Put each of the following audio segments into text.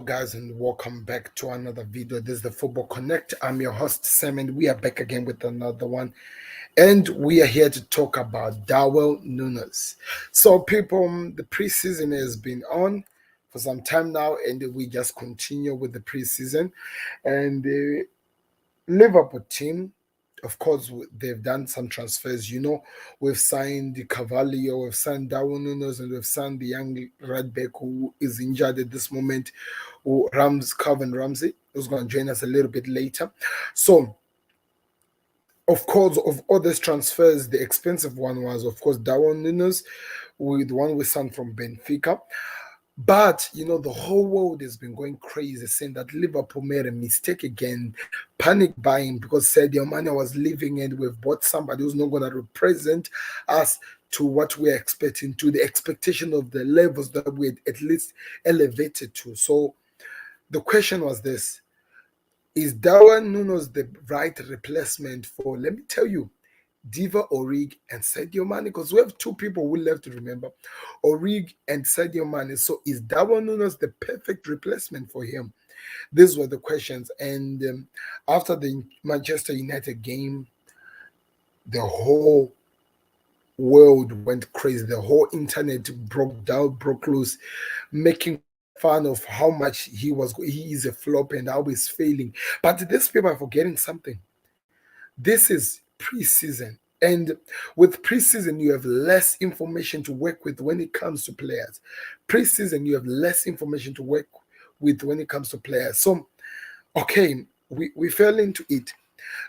guys, and welcome back to another video. This is the Football Connect. I'm your host Sam, and we are back again with another one. And we are here to talk about Darwin Nunez. So, people, the preseason has been on for some time now, and we just continue with the preseason. And the Liverpool team, of course, they've done some transfers. We've signed the Cavallo, we've signed Darwin Nunez, and we've signed the young right back who is injured at this moment, Calvin Ramsey, who's going to join us a little bit later. So, of course, of all these transfers, the expensive one was, of course, Darwin Nunez, with one we signed from Benfica. But the whole world has been going crazy, saying that Liverpool made a mistake again, panic buying because Sadio Mane was leaving, and we've bought somebody who's not going to represent us to what we're expecting, to the expectation of the levels that we had at least elevated to. So the question was this: is Darwin Nunez the right replacement for, let me tell you, Diva Origi and Sadio Mane? Because we have two people we left to remember, Origi and Sadio Mane. So is Darwin Nunez the perfect replacement for him? These were the questions. And after the Manchester United game, the whole world went crazy. The whole internet broke loose, making fun of how much he is a flop and how he's failing. But these people are forgetting something. This is preseason. And with preseason, you have less information to work with when it comes to players. Preseason, you have less information to work with when it comes to players. So, okay, we fell into it.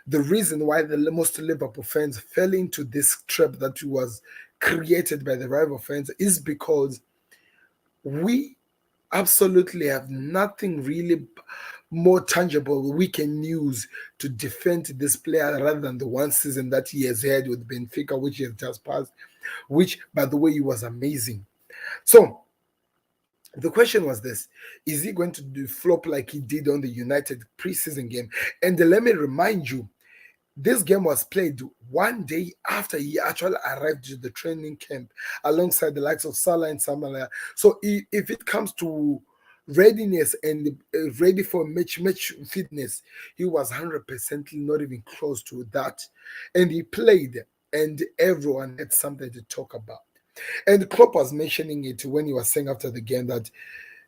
The reason why the most Liverpool fans fell into this trap that was created by the rival fans is because we absolutely have nothing really more tangible we can use to defend this player rather than the one season that he has had with Benfica, which he has just passed, which, by the way, he was amazing. So the question was this: is he going to flop like he did on the United preseason game? And let me remind you, this game was played one day after he actually arrived to the training camp alongside the likes of Salah and Samala. So if it comes to readiness and ready for match fitness, he was 100% not even close to that. And he played, and everyone had something to talk about. And Klopp was mentioning it when he was saying after the game that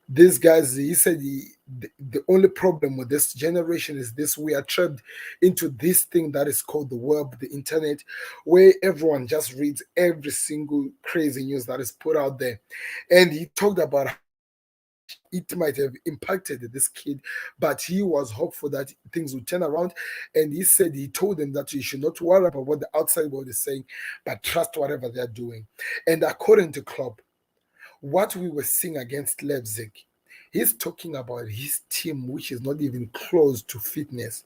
these guys, he said the only problem with this generation is this: we are trapped into this thing that is called the web, the internet, where everyone just reads every single crazy news that is put out there. And he talked about it might have impacted this kid, but he was hopeful that things would turn around. And he told them that you should not worry about what the outside world is saying, but trust whatever they're doing. And according to Klopp, what we were seeing against Leipzig, he's talking about his team, which is not even close to fitness.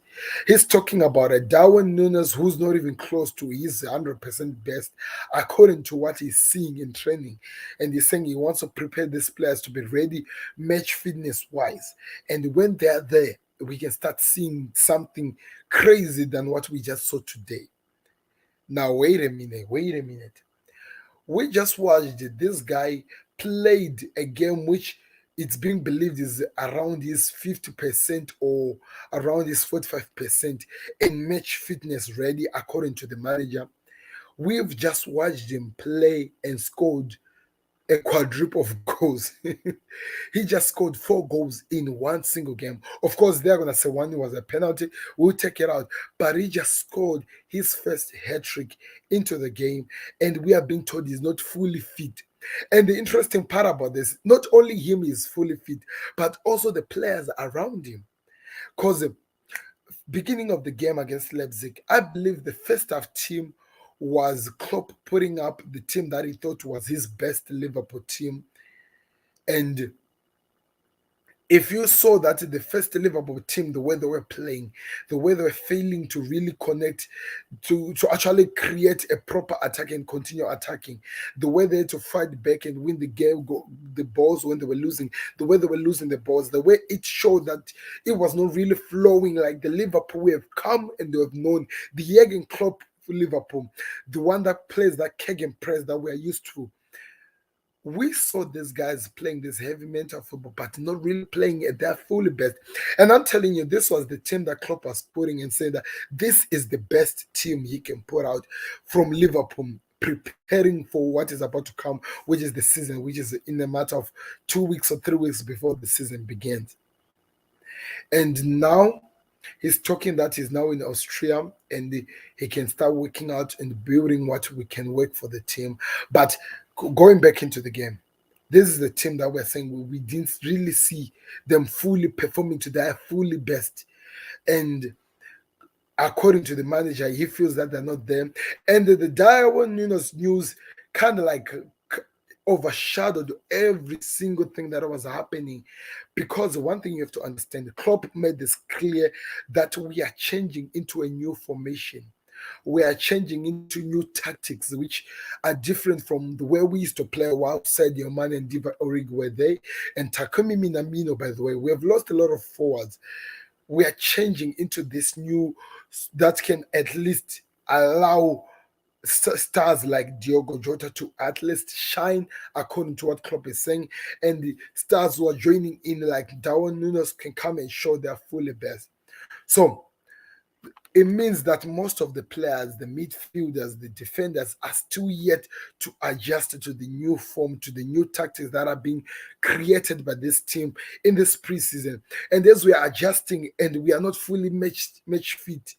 He's talking about a Darwin Nunez who's not even close to his 100% best, according to what he's seeing in training. And he's saying he wants to prepare these players to be ready, match fitness wise. And when they're there, we can start seeing something crazy than what we just saw today. Now, wait a minute. We just watched this guy played a game which it's being believed is around his 50% or around his 45% in match fitness ready, according to the manager. We've just watched him play and scored a quadruple of goals. He just scored 4 goals in one single game. Of course, they're going to say one was a penalty. We'll take it out. But he just scored his first hat trick into the game. And we are being told he's not fully fit. And the interesting part about this, not only him is fully fit, but also the players around him. Because the beginning of the game against Leipzig, I believe the first half team was Klopp putting up the team that he thought was his best Liverpool team. And if you saw that the first Liverpool team, the way they were playing, the way they were failing to really connect, to actually create a proper attack and continue attacking, the way they had to fight back and win the game, the balls when they were losing, the way they were losing the balls, the way it showed that it was not really flowing like the Liverpool we have come and they have known, the Jurgen Klopp Liverpool, the one that plays that keg and press that we are used to. we saw these guys playing this heavy mental football, but not really playing at their fully best. And I'm telling you, this was the team that Klopp was putting and saying that this is the best team he can put out from Liverpool, preparing for what is about to come, which is the season, which is in a matter of 2 weeks or 3 weeks before the season begins. And now he's talking that he's now in Austria and he can start working out and building what we can work for the team. But going back into the game, this is the team that we're saying we didn't really see them fully performing to their fully best. And according to the manager, he feels that they're not there. And the Darwin Nunez news kind of like overshadowed every single thing that was happening, because one thing you have to understand, Klopp made this clear that we are changing into a new formation. We are changing into new tactics, which are different from the way we used to play while Sadio Mane and Diva Origi were there. And Takumi Minamino, by the way, we have lost a lot of forwards. We are changing into this new that can at least allow stars like Diogo Jota to at least shine according to what Klopp is saying, and the stars who are joining in like Darwin Nunez can come and show their fully best. So it means that most of the players, the midfielders, the defenders are still yet to adjust to the new form, to the new tactics that are being created by this team in this preseason. And as we are adjusting and we are not fully match fit,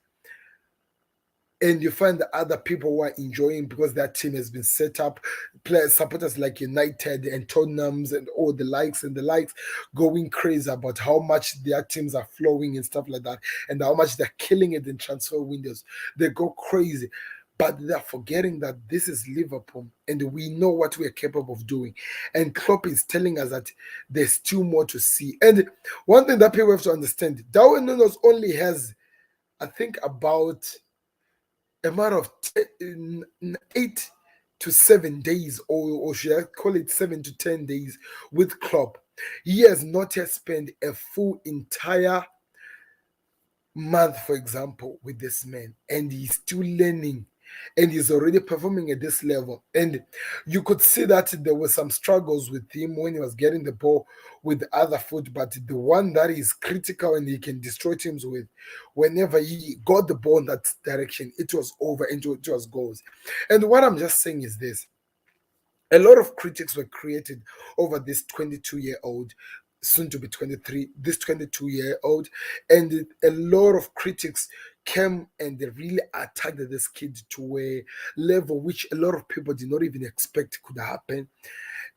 and you find the other people who are enjoying because that team has been set up, players, supporters like United and Tottenham's and all the likes going crazy about how much their teams are flowing and stuff like that, and how much they're killing it in transfer windows. They go crazy. But they're forgetting that this is Liverpool and we know what we're capable of doing. And Klopp is telling us that there's still more to see. And one thing that people have to understand, Darwin Nunez only has, I think, about a matter of 8 to 7 days, or should I call it 7 to 10 days with Klopp. He has not yet spent a full entire month, for example, with this man, and he's still learning. And he's already performing at this level. And you could see that there were some struggles with him when he was getting the ball with the other foot, but the one that is critical and he can destroy teams with, whenever he got the ball in that direction, it was over and it was goals. And what I'm just saying is this: a lot of critics were created over this 22-year-old, soon to be 23, this 22-year-old, and a lot of critics came and they really attacked this kid to a level which a lot of people did not even expect could happen.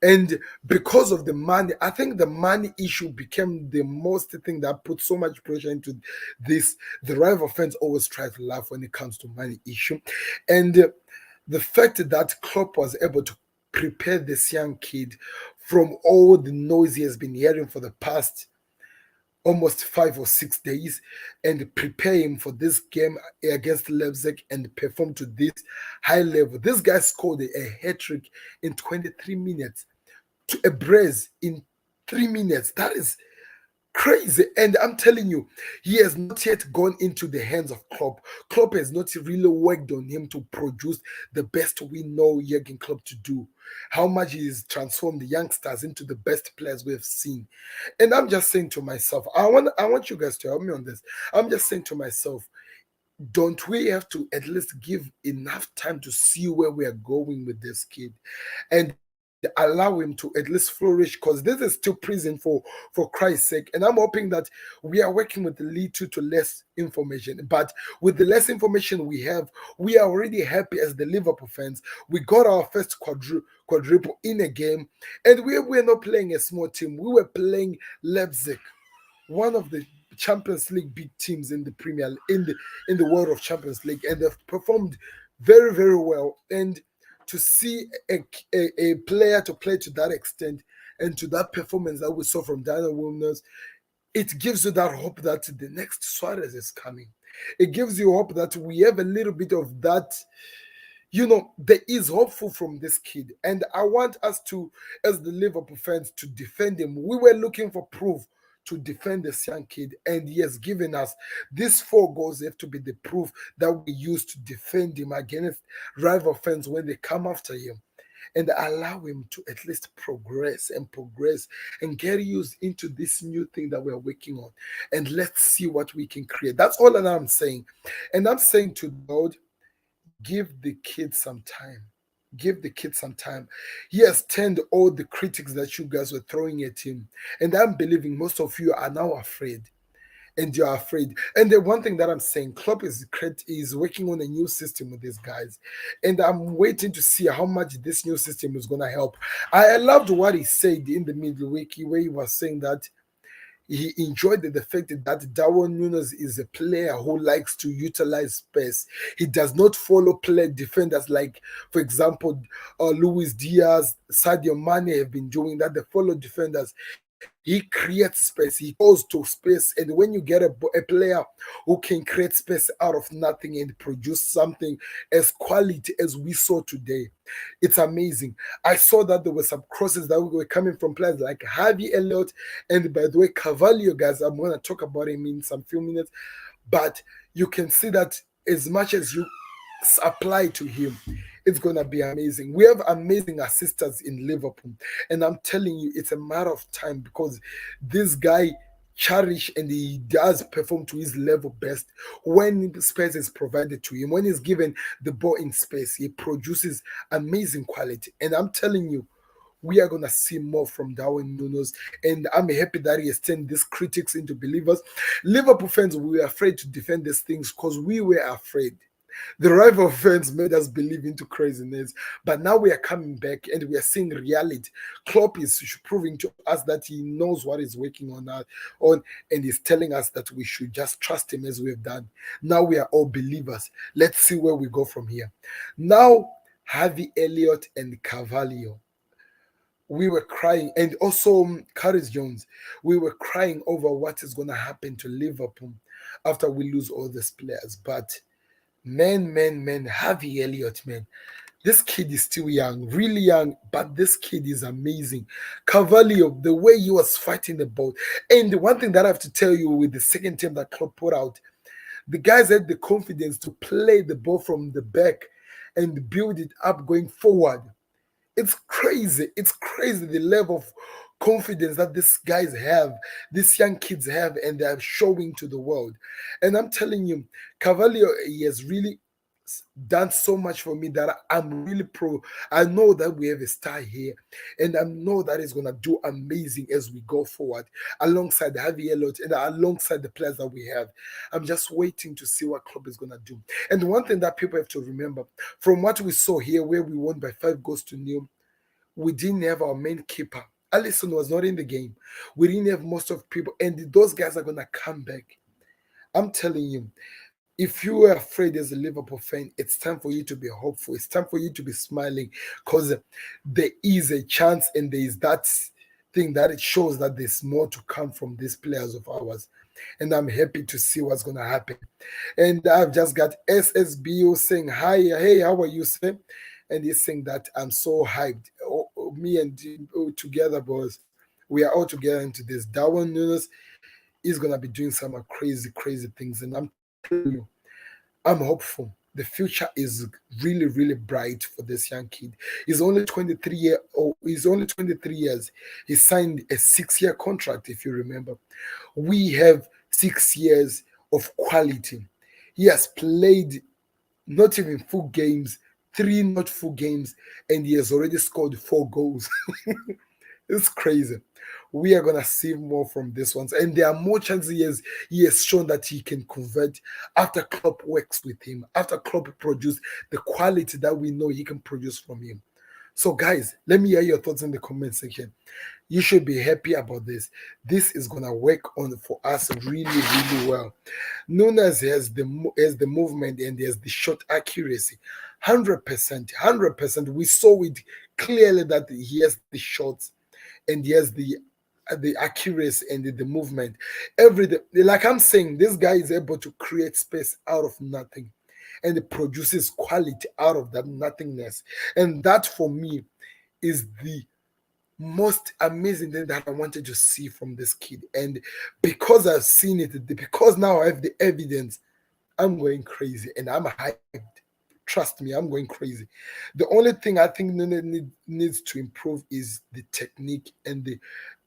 And because of the money, I think the money issue became the most thing that put so much pressure into this. The rival fans always try to laugh when it comes to money issue. And the fact that Klopp was able to prepare this young kid from all the noise he has been hearing for the past almost 5 or 6 days, and prepare him for this game against Leipzig and perform to this high level. This guy scored a hat trick in 23 minutes to a brace in 3 minutes. That is crazy. And I'm telling you, he has not yet gone into the hands of Klopp. Klopp has not really worked on him to produce the best we know Jurgen Klopp to do. How much he has transformed the youngsters into the best players we have seen. And I'm just saying to myself, I want you guys to help me on this. I'm just saying to myself, don't we have to at least give enough time to see where we are going with this kid and allow him to at least flourish, because this is still prison for Christ's sake. And I'm hoping that we are working with the little to less information, but with the less information we have, we are already happy as the Liverpool fans. We got our first quadruple in a game, and we were not playing a small team. We were playing Leipzig, one of the Champions League big teams in the Premier in the world of Champions League, and they've performed very, very well. And to see a player to play to that extent and to that performance that we saw from Daniel Williams, it gives you that hope that the next Suarez is coming. It gives you hope that we have a little bit of that. There is hopeful from this kid, and I want us to, as the Liverpool fans, to defend him. We were looking for proof to defend this young kid, and he has given us these 4 goals. Have to be the proof that we use to defend him against rival fans when they come after him. and allow him to at least progress and get used into this new thing that we're working on. And let's see what we can create. That's all that I'm saying. And I'm saying to the world, give the kids some time. Give the kid some time. He has turned all the critics that you guys were throwing at him. And I'm believing most of you are now afraid, and you're afraid. And the one thing that I'm saying, Klopp is working on a new system with these guys, and I'm waiting to see how much this new system is gonna help. I loved what he said in the middle week, where he was saying that he enjoyed the fact that Darwin Nunez is a player who likes to utilize space. He does not follow play defenders like, for example, Luis Diaz, Sadio Mane have been doing that. They follow defenders. He creates space. He goes to space, and when you get a player who can create space out of nothing and produce something as quality as we saw today, it's amazing. I saw that there were some crosses that were coming from players like Harvey Elliott, and by the way, Cavallo, guys, I'm going to talk about him in some few minutes. But you can see that as much as you apply to him, it's gonna be amazing. We have amazing assistants in Liverpool, and I'm telling you, it's a matter of time because this guy cherish and he does perform to his level best when space is provided to him. When he's given the ball in space, he produces amazing quality. And I'm telling you, we are gonna see more from Darwin Nunes, and I'm happy that he has turned these critics into believers. Liverpool fans, we were afraid to defend these things because we were afraid. The rival fans made us believe into craziness, but now we are coming back and we are seeing reality. Klopp is proving to us that he knows what he's working on, and he's telling us that we should just trust him as we have done. Now we are all believers. Let's see where we go from here. Now, Harvey Elliott and Cavallo, we were crying, and also Curtis Jones, we were crying over what is going to happen to Liverpool after we lose all these players. But man, Harvey Elliott, man. This kid is still young, really young, but this kid is amazing. Cavallo, the way he was fighting the ball. And the one thing that I have to tell you with the second team that Klopp put out, the guys had the confidence to play the ball from the back and build it up going forward. It's crazy. It's crazy the level of confidence that these guys have, these young kids have, and they are showing to the world. And I'm telling you, Cavallo, he has really done so much for me that I'm really pro. I know that we have a star here, and I know that he's gonna do amazing as we go forward, alongside Harvey Elliott and alongside the players that we have. I'm just waiting to see what Klopp is gonna do. And one thing that people have to remember, from what we saw here, where we won by 5 goals to nil, we didn't have our main keeper. Allison was not in the game. We didn't have most of people, and those guys are gonna come back. I'm telling you, if you are afraid as a Liverpool fan, it's time for you to be hopeful. It's time for you to be smiling because there is a chance, and there is that thing that it shows that there's more to come from these players of ours. And I'm happy to see what's going to happen. And I've just got SSBO saying, hi, hey, how are you, Sam? And he's saying that I'm so hyped. Me and together, boys, we are all together into this. Darwin Nunes is going to be doing some crazy things. And I'm telling you, I'm hopeful. The future is really bright for this young kid. He's only 23 years. He signed a 6-year contract, if you remember. We have 6 years of quality. He has played not even full games, three not full games, and he has already scored 4 goals. It's crazy. We are gonna see more from this ones, and there are more chances he has shown that he can convert after Klopp works with him, after Klopp produce the quality that we know he can produce from him. So, guys, let me hear your thoughts in the comment section. You should be happy about this. This is gonna work on for us really well. Nunez has the movement and he has the shot accuracy, 100%. We saw it clearly that he has the shots and he has the accuracy and the movement. Everything, like I'm saying, this guy is able to create space out of nothing, and it produces quality out of that nothingness. And that for me is the most amazing thing that I wanted to see from this kid. And because I've seen it, because now I have the evidence, I'm going crazy and I'm hyped. Trust me, I'm going crazy. The only thing I think Nunez needs to improve is the technique and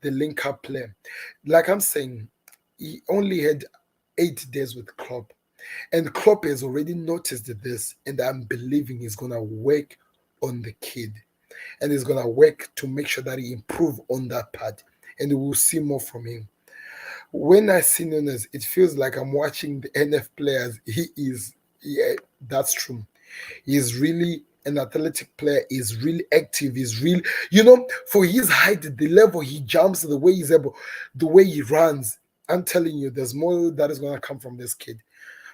the link up play. Like I'm saying, he only had 8 days with Klopp, and Klopp has already noticed this, and I'm believing he's gonna work on the kid, and he's gonna work to make sure that he improve on that part, and we'll see more from him. When I see Nunez, it feels like I'm watching the NF players. He is, yeah, that's true. He's really an athletic player. He's really active. He's real, for his height, the level he jumps, the way he's able, the way he runs. I'm telling you, there's more that is gonna come from this kid.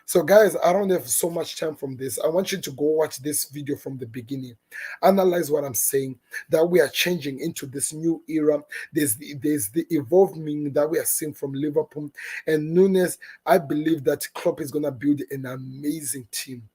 So, guys, I don't have so much time from this. I want you to go watch this video from the beginning. Analyze what I'm saying, that we are changing into this new era. There's the evolvement that we are seeing from Liverpool. And Nunez, I believe that Klopp is going to build an amazing team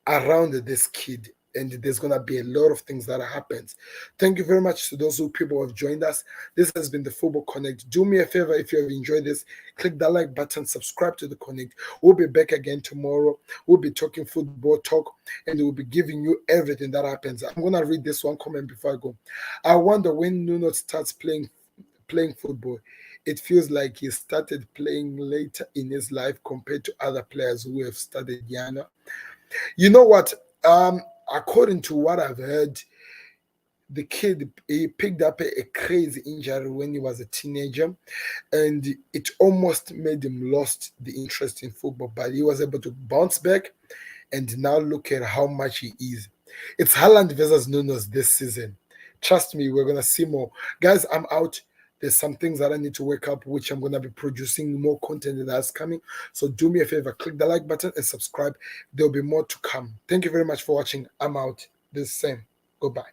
around this kid, and there's gonna be a lot of things that happens. Thank you very much to those people who have joined us. This has been the Football Connect. Do me a favor, if you have enjoyed this, click that like button, subscribe to the Connect. We'll be back again tomorrow. We'll be talking football talk, and we'll be giving you everything that happens. I'm gonna read this one comment before I go. I wonder when Nuno starts playing football. It feels like he started playing later in his life compared to other players who have started younger. You know what? According to what I've heard, the kid, he picked up a crazy injury when he was a teenager, and it almost made him lost the interest in football. But he was able to bounce back, and now look at how much he is. It's Haaland versus Nunes this season. Trust me, we're gonna see more. Guys, I'm out. There's some things that I need to wake up, which I'm gonna be producing more content that's coming. So do me a favor, click the like button and subscribe. There'll be more to come. Thank you very much for watching. I'm out. This same. Goodbye.